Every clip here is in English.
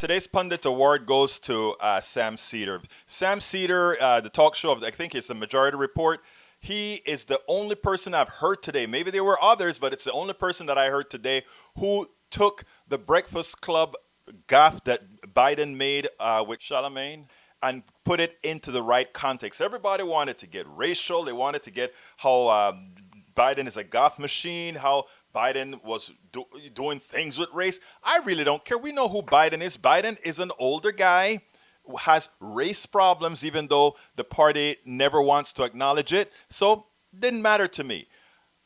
Today's Pundit Award goes to Sam Seder. Sam Seder, the talk show, I think it's the Majority Report. He is the only person I've heard today. Maybe there were others, but it's the only person that I heard today who took the Breakfast Club gaffe that Biden made with Charlamagne and put it into the right context. Everybody wanted to get racial. They wanted to get how Biden is a gaffe machine, how Biden was doing things with race. I really don't care. We know who Biden is. Biden is an older guy who has race problems, even though the party never wants to acknowledge it. So it didn't matter to me.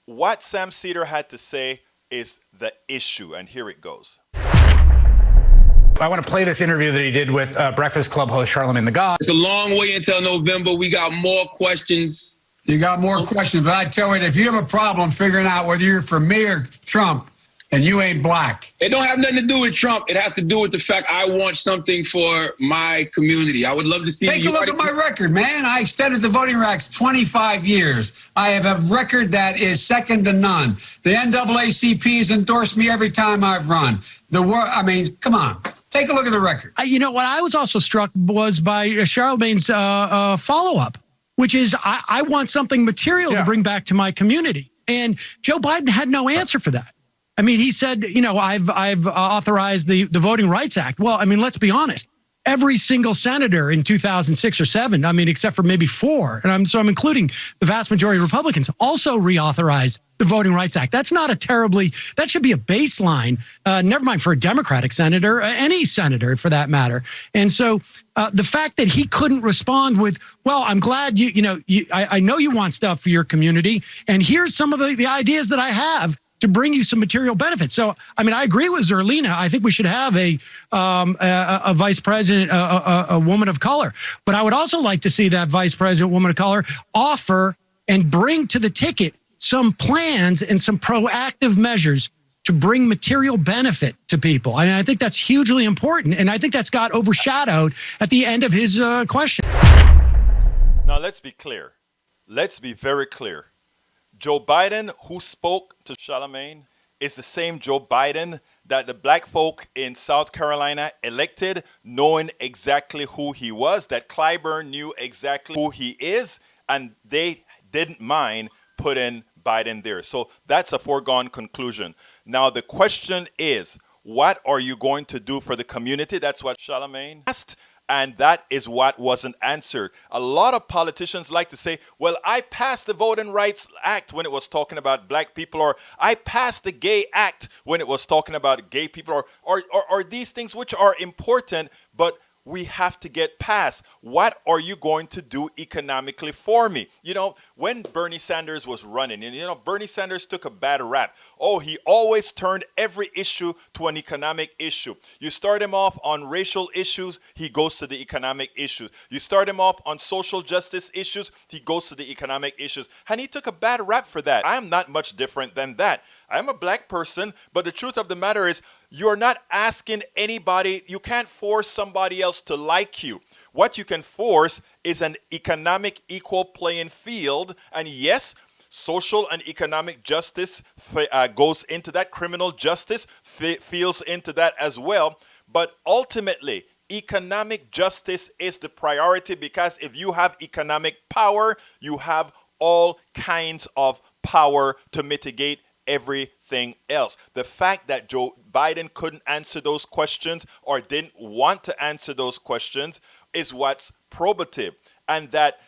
What Sam Seder had to say is the issue, and here it goes. I want to play this interview that he did with Breakfast Club host Charlamagne Tha God. It's a long way until November. We got more questions. You got more questions, but I tell you, if you have a problem figuring out whether you're for me or Trump, and you ain't black. It don't have nothing to do with Trump. It has to do with the fact I want something for my community. I would love to see. Take a look at my record, man. I extended the voting rights 25 years. I have a record that is second to none. The NAACP has endorsed me every time I've run. I mean, come on. Take a look at the record. You know, what I was also struck was by Charlamagne's follow-up, which is I want something material to bring back to my community. And Joe Biden had no answer for that. I mean, he said, you know, I've authorized the Voting Rights Act. Well, I mean, let's be honest. Every single senator in 2006 or 7, I mean, except for maybe 4, and I'm including the vast majority of Republicans, also reauthorized the Voting Rights Act. That's not that should be a baseline, never mind for a Democratic senator, any senator for that matter. And so the fact that he couldn't respond with, well, I'm glad I know you want stuff for your community, and here's some of the ideas that I have to bring you some material benefits. So, I mean, I agree with Zerlina. I think we should have a vice president, a woman of color. But I would also like to see that vice president, woman of color, offer and bring to the ticket some plans and some proactive measures to bring material benefit to people. I mean, I think that's hugely important. And I think that's got overshadowed at the end of his question. Now, let's be clear. Let's be very clear. Joe Biden, who spoke to Charlamagne, is the same Joe Biden that the black folk in South Carolina elected, knowing exactly who he was, that Clyburn knew exactly who he is, and they didn't mind putting Biden there. So that's a foregone conclusion. Now, the question is, what are you going to do for the community? That's what Charlamagne asked. And that is what wasn't answered. A lot of politicians like to say, well, I passed the Voting Rights Act when it was talking about black people, or I passed the Gay Act when it was talking about gay people, or these things which are important, but we have to get past. What are you going to do economically for me? You know, when Bernie Sanders was running, and Bernie Sanders took a bad rap. Oh, he always turned every issue to an economic issue. You start him off on racial issues, he goes to the economic issues. You start him off on social justice issues, he goes to the economic issues. And he took a bad rap for that. I am not much different than that. I am a black person, but the truth of the matter is, you're not asking anybody, you can't force somebody else to like you. What you can force is an economic equal playing field. And yes, social and economic justice goes into that. Criminal justice feels into that as well. But ultimately, economic justice is the priority, because if you have economic power, you have all kinds of power to mitigate everything else. The fact that Joe Biden couldn't answer those questions or didn't want to answer those questions is what's probative. And that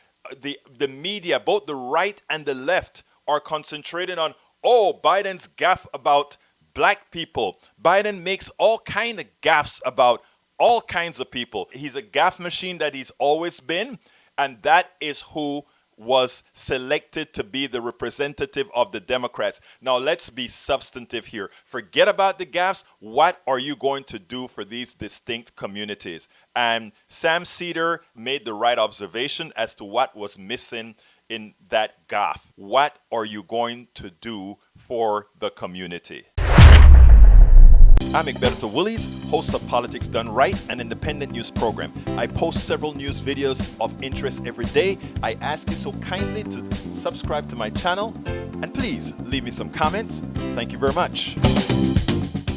the media, both the right and the left, are concentrated on, oh, Biden's gaffe about black people. Biden makes all kind of gaffes about all kinds of people. He's a gaffe machine that he's always been, and that is who was selected to be the representative of the Democrats. Now, let's be substantive here. Forget about the gaffes. What are you going to do for these distinct communities? And Sam Seder made the right observation as to what was missing in that gaffe. What are you going to do for the community? I'm Egberto Willies, host of Politics Done Right, an independent news program. I post several news videos of interest every day. I ask you so kindly to subscribe to my channel, and please leave me some comments. Thank you very much.